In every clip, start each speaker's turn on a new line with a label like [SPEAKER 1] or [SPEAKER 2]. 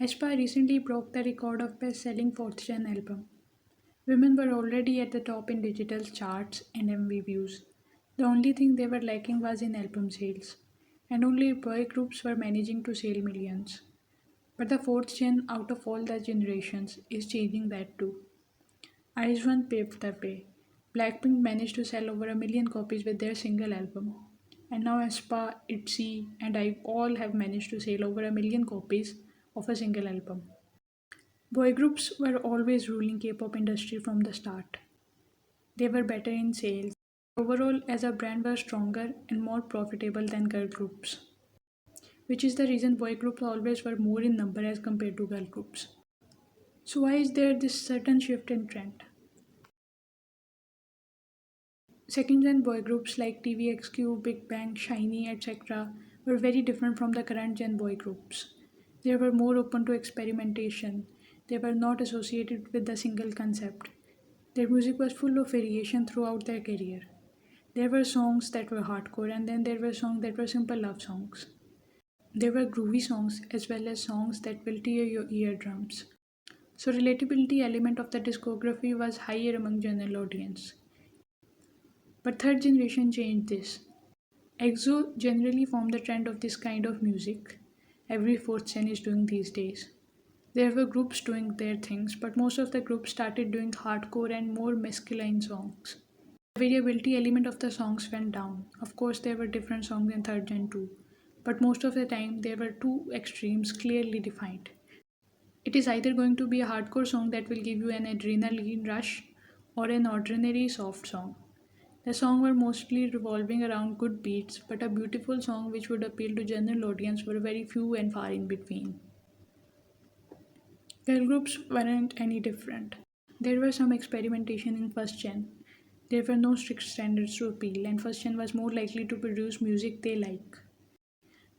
[SPEAKER 1] aespa recently broke the record of best-selling fourth-gen album. Women were already at the top in digital charts and MV views. The only thing they were lacking was in album sales, and only boy groups were managing to sell millions. But the fourth gen, out of all the generations, is changing that too. One paved the way. Blackpink managed to sell over a million copies with their single album. And now aespa, itzy, and I all have managed to sell over a million copies of a single album. Boy groups were always ruling K-pop industry from the start. They were better in sales. Overall, as a brand were stronger and more profitable than girl groups, which is the reason boy groups always were more in number as compared to girl groups. So why is there this certain shift in trend? Second gen boy groups like TVXQ, Big Bang, Shiny, etc. were very different from the current gen boy groups. They were more open to experimentation. They were not associated with the single concept. Their music was full of variation throughout their career. There were songs that were hardcore, and then there were songs that were simple love songs. There were groovy songs as well as songs that will tear your eardrums. So relatability element of the discography was higher among general audience. But third generation changed this. EXO generally formed the trend of this kind of music. Every fourth gen is doing these days. There were groups doing their things, but most of the groups started doing hardcore and more masculine songs. The variability element of the songs went down. Of course, there were different songs in third gen too, but most of the time there were two extremes clearly defined. It is either going to be a hardcore song that will give you an adrenaline rush or an ordinary soft song. The songs were mostly revolving around good beats, but a beautiful song which would appeal to general audience were very few and far in between. Girl groups weren't any different. There was some experimentation in first gen. There were no strict standards to appeal, and first gen was more likely to produce music they like.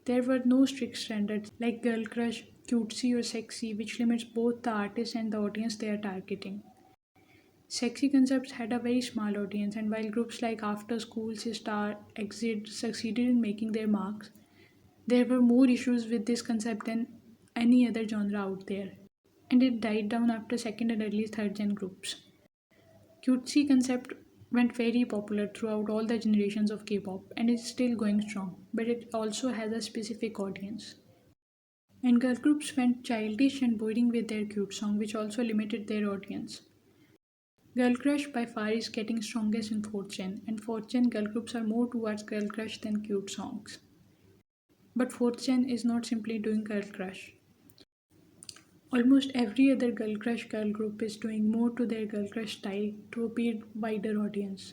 [SPEAKER 1] There were no strict standards like girl crush, cutesy, or sexy, which limits both the artist and the audience they are targeting. Sexy concepts had a very small audience, and while groups like After School, Star, Exit succeeded in making their marks, there were more issues with this concept than any other genre out there, and it died down after second and early third gen groups. Cutesy concept went very popular throughout all the generations of K-pop and is still going strong, but it also has a specific audience. And girl groups went childish and boring with their cute song, which also limited their audience. Girl crush by far is getting strongest in 4th gen, and 4th gen girl groups are more towards girl crush than cute songs. But 4th gen is not simply doing girl crush. Almost every other girl crush girl group is doing more to their girl crush style to appeal wider audience.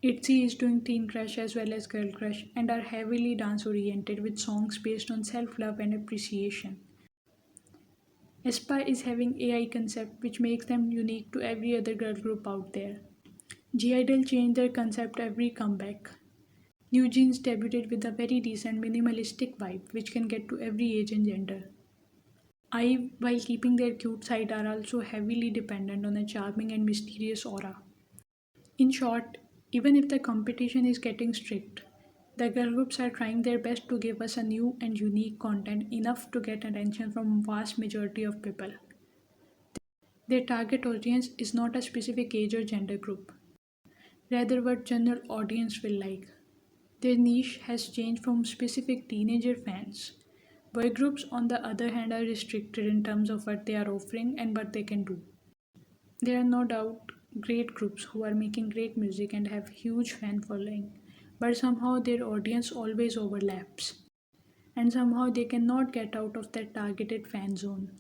[SPEAKER 1] itzy is doing teen crush as well as girl crush and are heavily dance oriented with songs based on self-love and appreciation. aespa is having AI concept which makes them unique to every other girl group out there. G-Idol changed their concept every comeback. Newjeans debuted with a very decent minimalistic vibe which can get to every age and gender. While keeping their cute side, are also heavily dependent on a charming and mysterious aura. In short, even if the competition is getting strict, the girl groups are trying their best to give us a new and unique content enough to get attention from vast majority of people. Their target audience is not a specific age or gender group, rather what general audience will like. Their niche has changed from specific teenager fans. Boy groups, on the other hand, are restricted in terms of what they are offering and what they can do. There are no doubt great groups who are making great music and have huge fan following, but somehow their audience always overlaps, and somehow they cannot get out of their targeted fan zone.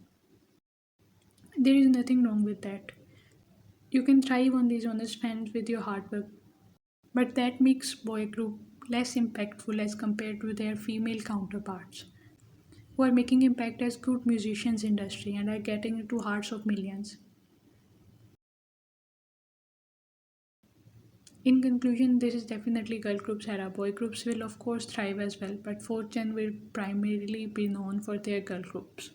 [SPEAKER 1] There is nothing wrong with that. You can thrive on these honest fans with your hard work, but that makes boy group less impactful as compared to their female counterparts, who are making impact as good musicians industry and are getting into hearts of millions. In conclusion, this is definitely girl groups era. Boy groups will of course thrive as well, but 4th gen will primarily be known for their girl groups.